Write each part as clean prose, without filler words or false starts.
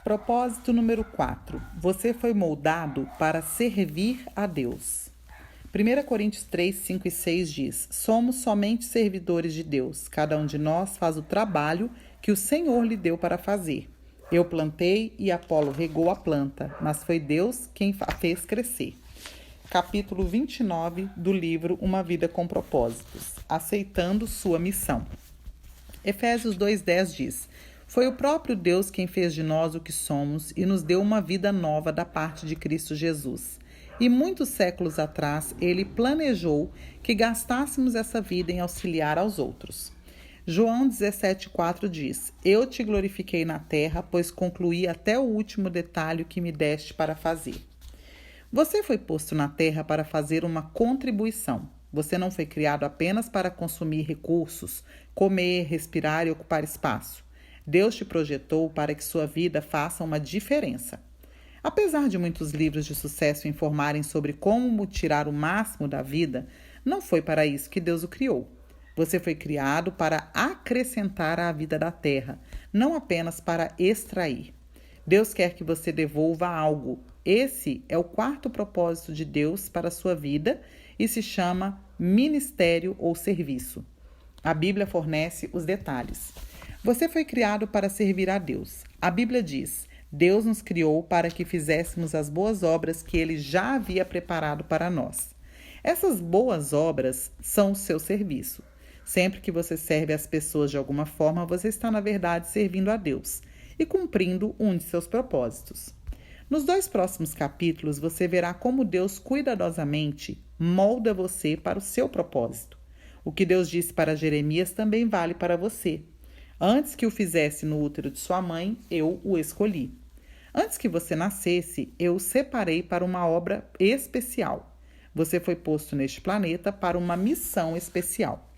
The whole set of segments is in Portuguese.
Propósito número 4. Você foi moldado para servir a Deus. 1 Coríntios 3, 5 e 6 diz: Somos somente servidores de Deus. Cada um de nós faz o trabalho que o Senhor lhe deu para fazer. Eu plantei e Apolo regou a planta, mas foi Deus quem a fez crescer. Capítulo 29 do livro Uma Vida com Propósitos. Aceitando sua missão. Efésios 2,10 diz: Foi o próprio Deus quem fez de nós o que somos e nos deu uma vida nova da parte de Cristo Jesus. E muitos séculos atrás, ele planejou que gastássemos essa vida em auxiliar aos outros. João 17,4 diz: Eu te glorifiquei na terra, pois concluí até o último detalhe que me deste para fazer. Você foi posto na terra para fazer uma contribuição. Você não foi criado apenas para consumir recursos, comer, respirar e ocupar espaço. Deus te projetou para que sua vida faça uma diferença. Apesar de muitos livros de sucesso informarem sobre como tirar o máximo da vida, não foi para isso que Deus o criou. Você foi criado para acrescentar à vida da terra, não apenas para extrair. Deus quer que você devolva algo. Esse é o quarto propósito de Deus para a sua vida e se chama ministério ou serviço. A Bíblia fornece os detalhes. Você foi criado para servir a Deus. A Bíblia diz: Deus nos criou para que fizéssemos as boas obras que Ele já havia preparado para nós. Essas boas obras são o seu serviço. Sempre que você serve as pessoas de alguma forma, você está, na verdade, servindo a Deus e cumprindo um de seus propósitos. Nos 2 próximos capítulos, você verá como Deus cuidadosamente molda você para o seu propósito. O que Deus disse para Jeremias também vale para você. Antes que o fizesse no útero de sua mãe, eu o escolhi. Antes que você nascesse, eu o separei para uma obra especial. Você foi posto neste planeta para uma missão especial.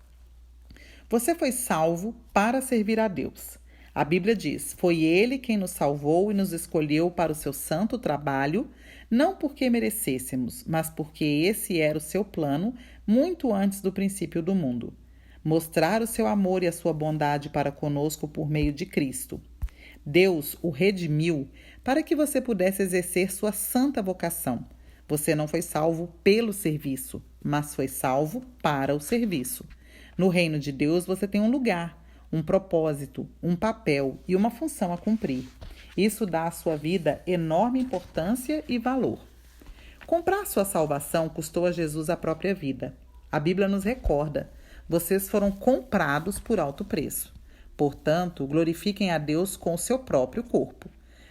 Você foi salvo para servir a Deus. A Bíblia diz: Foi Ele quem nos salvou e nos escolheu para o seu santo trabalho, não porque merecêssemos, mas porque esse era o seu plano muito antes do princípio do mundo. Mostrar o seu amor e a sua bondade para conosco por meio de Cristo. Deus o redimiu para que você pudesse exercer sua santa vocação. Você não foi salvo pelo serviço, mas foi salvo para o serviço. No reino de Deus você tem um lugar, um propósito, um papel e uma função a cumprir. Isso dá à sua vida enorme importância e valor. Comprar sua salvação custou a Jesus a própria vida. A Bíblia nos recorda: vocês foram comprados por alto preço. Portanto, glorifiquem a Deus com o seu próprio corpo.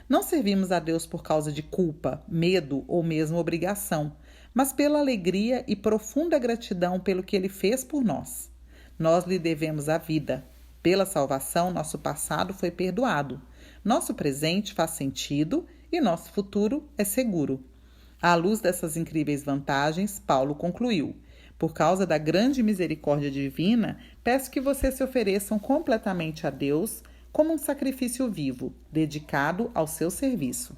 Não servimos a Deus por causa de culpa, medo ou mesmo obrigação, mas pela alegria e profunda gratidão pelo que Ele fez por nós. Nós lhe devemos a vida. Pela salvação, nosso passado foi perdoado. Nosso presente faz sentido e nosso futuro é seguro. À luz dessas incríveis vantagens, Paulo concluiu: Por causa da grande misericórdia divina, peço que vocês se ofereçam completamente a Deus como um sacrifício vivo, dedicado ao seu serviço.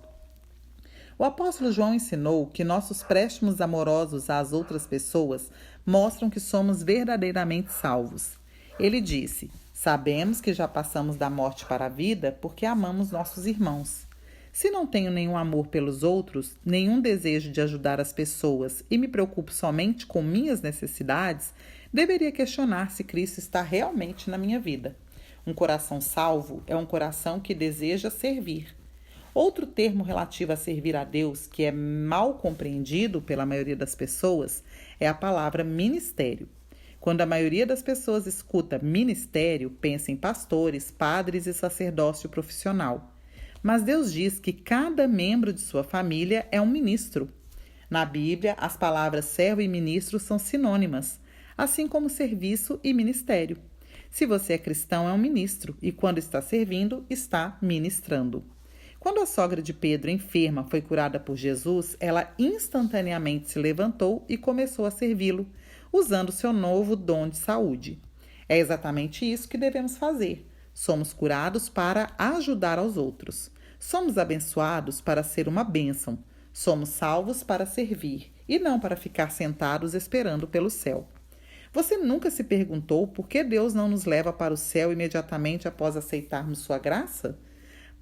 O apóstolo João ensinou que nossos préstimos amorosos às outras pessoas mostram que somos verdadeiramente salvos. Ele disse: Sabemos que já passamos da morte para a vida porque amamos nossos irmãos. Se não tenho nenhum amor pelos outros, nenhum desejo de ajudar as pessoas e me preocupo somente com minhas necessidades, deveria questionar se Cristo está realmente na minha vida. Um coração salvo é um coração que deseja servir. Outro termo relativo a servir a Deus, que é mal compreendido pela maioria das pessoas, é a palavra ministério. Quando a maioria das pessoas escuta ministério, pensa em pastores, padres e sacerdócio profissional. Mas Deus diz que cada membro de sua família é um ministro. Na Bíblia, as palavras servo e ministro são sinônimas, assim como serviço e ministério. Se você é cristão, é um ministro, e quando está servindo, está ministrando. Quando a sogra de Pedro, enferma, foi curada por Jesus, ela instantaneamente se levantou e começou a servi-lo, usando seu novo dom de saúde. É exatamente isso que devemos fazer. Somos curados para ajudar aos outros. Somos abençoados para ser uma bênção. Somos salvos para servir e não para ficar sentados esperando pelo céu. Você nunca se perguntou por que Deus não nos leva para o céu imediatamente após aceitarmos sua graça?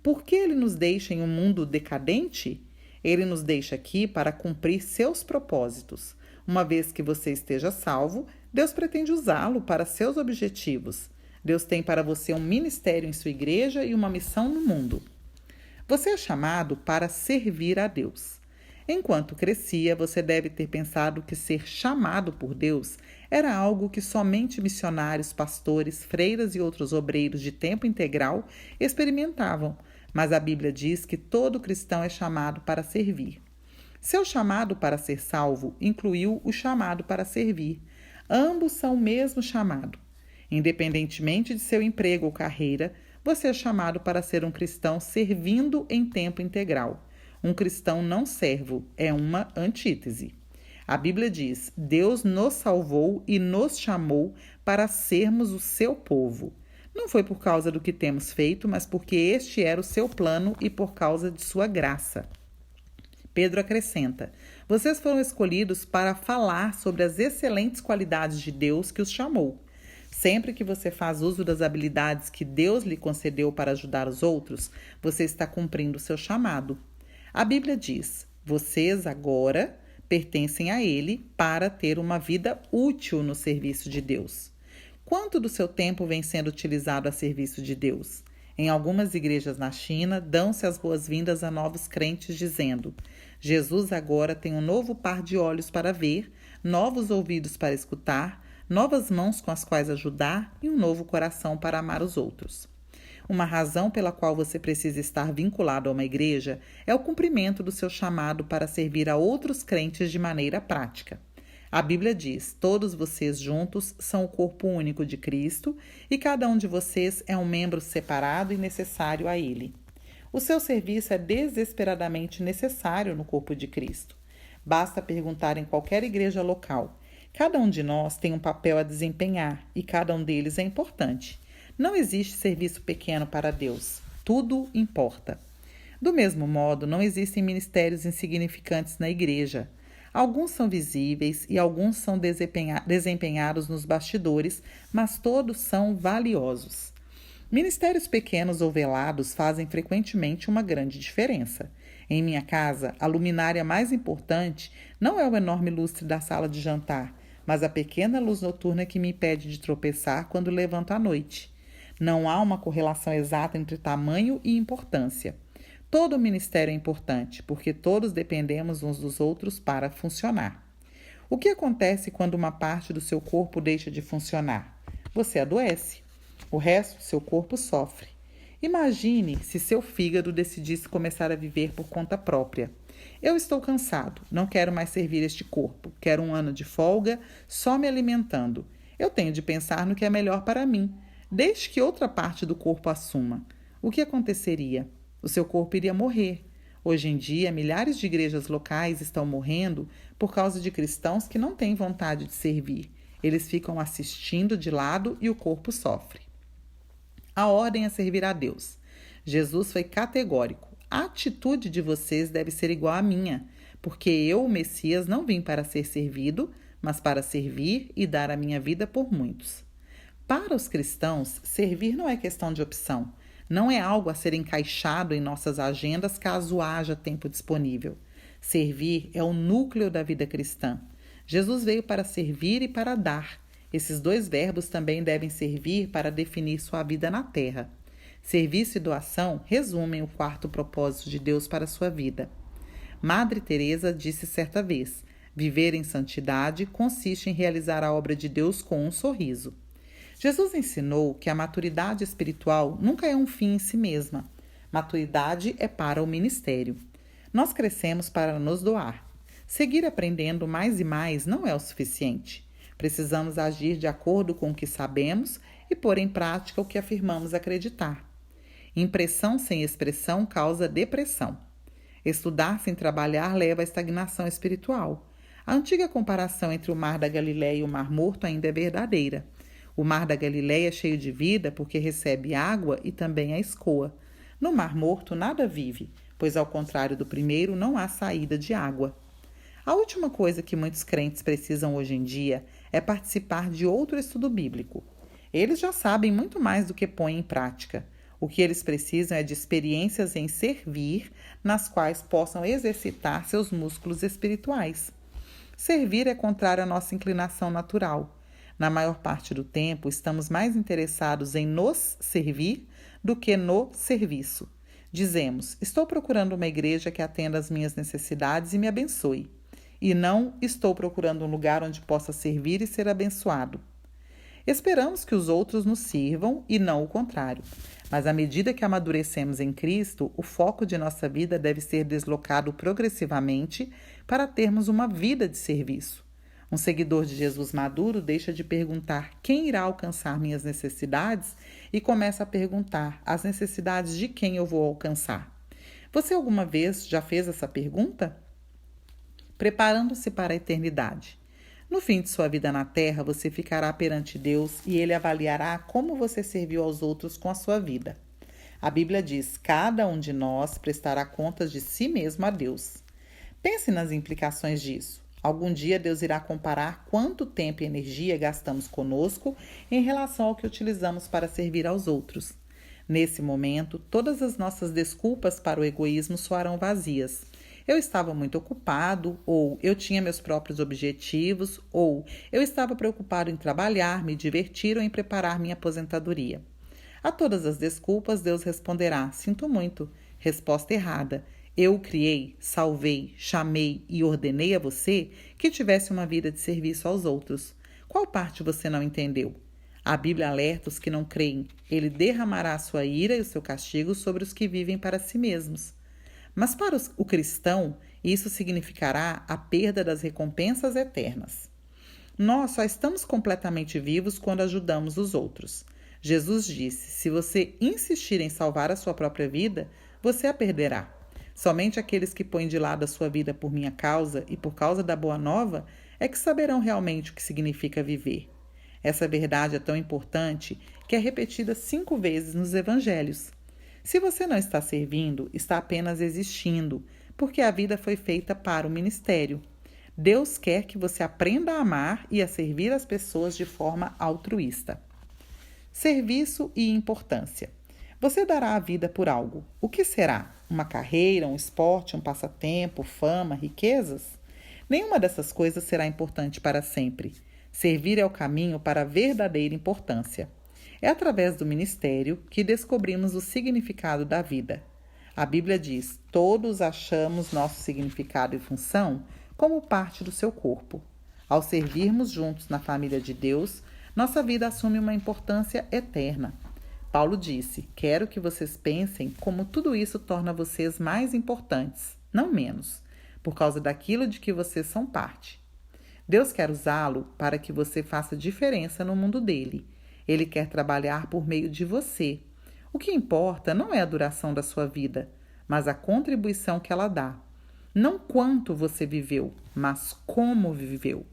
Por que ele nos deixa em um mundo decadente? Ele nos deixa aqui para cumprir seus propósitos. Uma vez que você esteja salvo, Deus pretende usá-lo para seus objetivos. Deus tem para você um ministério em sua igreja e uma missão no mundo. Você é chamado para servir a Deus. Enquanto crescia, você deve ter pensado que ser chamado por Deus era algo que somente missionários, pastores, freiras e outros obreiros de tempo integral experimentavam, mas a Bíblia diz que todo cristão é chamado para servir. Seu chamado para ser salvo incluiu o chamado para servir. Ambos são o mesmo chamado. Independentemente de seu emprego ou carreira, você é chamado para ser um cristão servindo em tempo integral. Um cristão não servo é uma antítese. A Bíblia diz: Deus nos salvou e nos chamou para sermos o seu povo. Não foi por causa do que temos feito, mas porque este era o seu plano e por causa de sua graça. Pedro acrescenta: vocês foram escolhidos para falar sobre as excelentes qualidades de Deus que os chamou. Sempre que você faz uso das habilidades que Deus lhe concedeu para ajudar os outros, você está cumprindo o seu chamado. A Bíblia diz: vocês agora pertencem a Ele para ter uma vida útil no serviço de Deus. Quanto do seu tempo vem sendo utilizado a serviço de Deus? Em algumas igrejas na China, dão-se as boas-vindas a novos crentes dizendo: Jesus agora tem um novo par de olhos para ver, novos ouvidos para escutar, novas mãos com as quais ajudar e um novo coração para amar os outros. Uma razão pela qual você precisa estar vinculado a uma igreja é o cumprimento do seu chamado para servir a outros crentes de maneira prática. A Bíblia diz: todos vocês juntos são o corpo único de Cristo e cada um de vocês é um membro separado e necessário a Ele. O seu serviço é desesperadamente necessário no corpo de Cristo. Basta perguntar em qualquer igreja local. Cada um de nós tem um papel a desempenhar e cada um deles é importante. Não existe serviço pequeno para Deus. Tudo importa. Do mesmo modo, não existem ministérios insignificantes na igreja. Alguns são visíveis e alguns são desempenhados nos bastidores, mas todos são valiosos. Ministérios pequenos ou velados fazem frequentemente uma grande diferença. Em minha casa, a luminária mais importante não é o enorme lustre da sala de jantar, mas a pequena luz noturna que me impede de tropeçar quando levanto à noite. Não há uma correlação exata entre tamanho e importância. Todo ministério é importante, porque todos dependemos uns dos outros para funcionar. O que acontece quando uma parte do seu corpo deixa de funcionar? Você adoece. O resto do seu corpo sofre. Imagine se seu fígado decidisse começar a viver por conta própria. Eu estou cansado, não quero mais servir este corpo. Quero um ano de folga, só me alimentando. Eu tenho de pensar no que é melhor para mim. Deixe que outra parte do corpo assuma. O que aconteceria? O seu corpo iria morrer. Hoje em dia, milhares de igrejas locais estão morrendo por causa de cristãos que não têm vontade de servir. Eles ficam assistindo de lado e o corpo sofre. A ordem é servir a Deus. Jesus foi categórico. A atitude de vocês deve ser igual à minha, porque eu, o Messias, não vim para ser servido, mas para servir e dar a minha vida por muitos. Para os cristãos, servir não é questão de opção. Não é algo a ser encaixado em nossas agendas caso haja tempo disponível. Servir é o núcleo da vida cristã. Jesus veio para servir e para dar. Esses dois verbos também devem servir para definir sua vida na terra. Serviço e doação resumem o quarto propósito de Deus para a sua vida. Madre Teresa disse certa vez: viver em santidade consiste em realizar a obra de Deus com um sorriso. Jesus ensinou que a maturidade espiritual nunca é um fim em si mesma. Maturidade é para o ministério. Nós crescemos para nos doar. Seguir aprendendo mais e mais não é o suficiente. Precisamos agir de acordo com o que sabemos e pôr em prática o que afirmamos acreditar. Impressão sem expressão causa depressão. Estudar sem trabalhar leva à estagnação espiritual. A antiga comparação entre o Mar da Galileia e o Mar Morto ainda é verdadeira. O Mar da Galileia é cheio de vida porque recebe água e também a escoa. No Mar Morto nada vive, pois ao contrário do primeiro não há saída de água. A última coisa que muitos crentes precisam hoje em dia é participar de outro estudo bíblico. Eles já sabem muito mais do que põem em prática. O que eles precisam é de experiências em servir, nas quais possam exercitar seus músculos espirituais. Servir é contrário à nossa inclinação natural. Na maior parte do tempo, estamos mais interessados em nos servir do que no serviço. Dizemos: estou procurando uma igreja que atenda às minhas necessidades e me abençoe. E não: estou procurando um lugar onde possa servir e ser abençoado. Esperamos que os outros nos sirvam e não o contrário. Mas à medida que amadurecemos em Cristo, o foco de nossa vida deve ser deslocado progressivamente para termos uma vida de serviço. Um seguidor de Jesus maduro deixa de perguntar quem irá alcançar minhas necessidades e começa a perguntar as necessidades de quem eu vou alcançar. Você alguma vez já fez essa pergunta? Preparando-se para a eternidade. No fim de sua vida na terra, você ficará perante Deus e Ele avaliará como você serviu aos outros com a sua vida. A Bíblia diz: cada um de nós prestará contas de si mesmo a Deus. Pense nas implicações disso. Algum dia Deus irá comparar quanto tempo e energia gastamos conosco em relação ao que utilizamos para servir aos outros. Nesse momento, todas as nossas desculpas para o egoísmo soarão vazias. Eu estava muito ocupado, ou eu tinha meus próprios objetivos, ou eu estava preocupado em trabalhar, me divertir ou em preparar minha aposentadoria. A todas as desculpas, Deus responderá: sinto muito, resposta errada. Eu o criei, salvei, chamei e ordenei a você que tivesse uma vida de serviço aos outros. Qual parte você não entendeu? A Bíblia alerta os que não creem. Ele derramará a sua ira e o seu castigo sobre os que vivem para si mesmos. Mas para o cristão, isso significará a perda das recompensas eternas. Nós só estamos completamente vivos quando ajudamos os outros. Jesus disse: se você insistir em salvar a sua própria vida, você a perderá. Somente aqueles que põem de lado a sua vida por minha causa e por causa da boa nova é que saberão realmente o que significa viver. Essa verdade é tão importante que é repetida 5 vezes nos evangelhos. Se você não está servindo, está apenas existindo, porque a vida foi feita para o ministério. Deus quer que você aprenda a amar e a servir as pessoas de forma altruísta. Serviço e importância. Você dará a vida por algo. O que será? Uma carreira, um esporte, um passatempo, fama, riquezas? Nenhuma dessas coisas será importante para sempre. Servir é o caminho para a verdadeira importância. É através do ministério que descobrimos o significado da vida. A Bíblia diz: todos achamos nosso significado e função como parte do seu corpo. Ao servirmos juntos na família de Deus, nossa vida assume uma importância eterna. Paulo disse: quero que vocês pensem como tudo isso torna vocês mais importantes, não menos, por causa daquilo de que vocês são parte. Deus quer usá-lo para que você faça diferença no mundo dele. Ele quer trabalhar por meio de você. O que importa não é a duração da sua vida, mas a contribuição que ela dá. Não quanto você viveu, mas como viveu.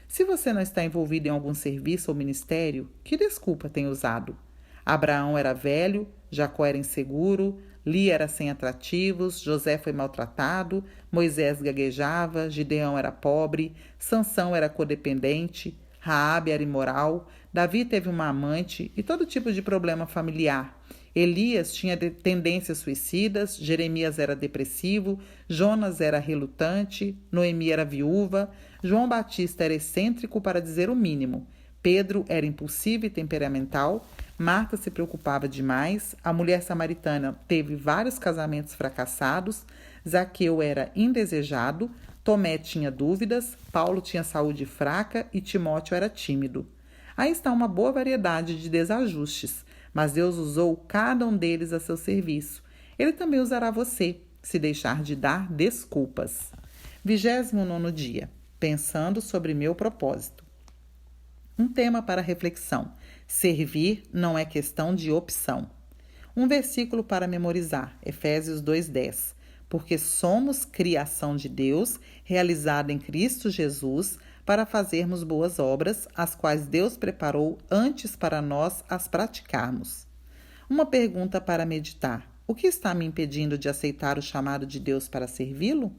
Se você não está envolvido em algum serviço ou ministério, que desculpa tem usado? Abraão era velho, Jacó era inseguro, Lia era sem atrativos, José foi maltratado, Moisés gaguejava, Gideão era pobre, Sansão era codependente, Raabe era imoral, Davi teve uma amante e todo tipo de problema familiar. Elias tinha tendências suicidas, Jeremias era depressivo, Jonas era relutante, Noemi era viúva, João Batista era excêntrico para dizer o mínimo, Pedro era impulsivo e temperamental, Marta se preocupava demais, a mulher samaritana teve vários casamentos fracassados, Zaqueu era indesejado, Tomé tinha dúvidas, Paulo tinha saúde fraca e Timóteo era tímido. Aí está uma boa variedade de desajustes, mas Deus usou cada um deles a seu serviço. Ele também usará você, se deixar de dar desculpas. 29º dia. Pensando sobre meu propósito. Um tema para reflexão. Servir não é questão de opção. Um versículo para memorizar. Efésios 2:10. Porque somos criação de Deus, realizada em Cristo Jesus, para fazermos boas obras, as quais Deus preparou antes para nós as praticarmos. Uma pergunta para meditar. O que está me impedindo de aceitar o chamado de Deus para servi-lo?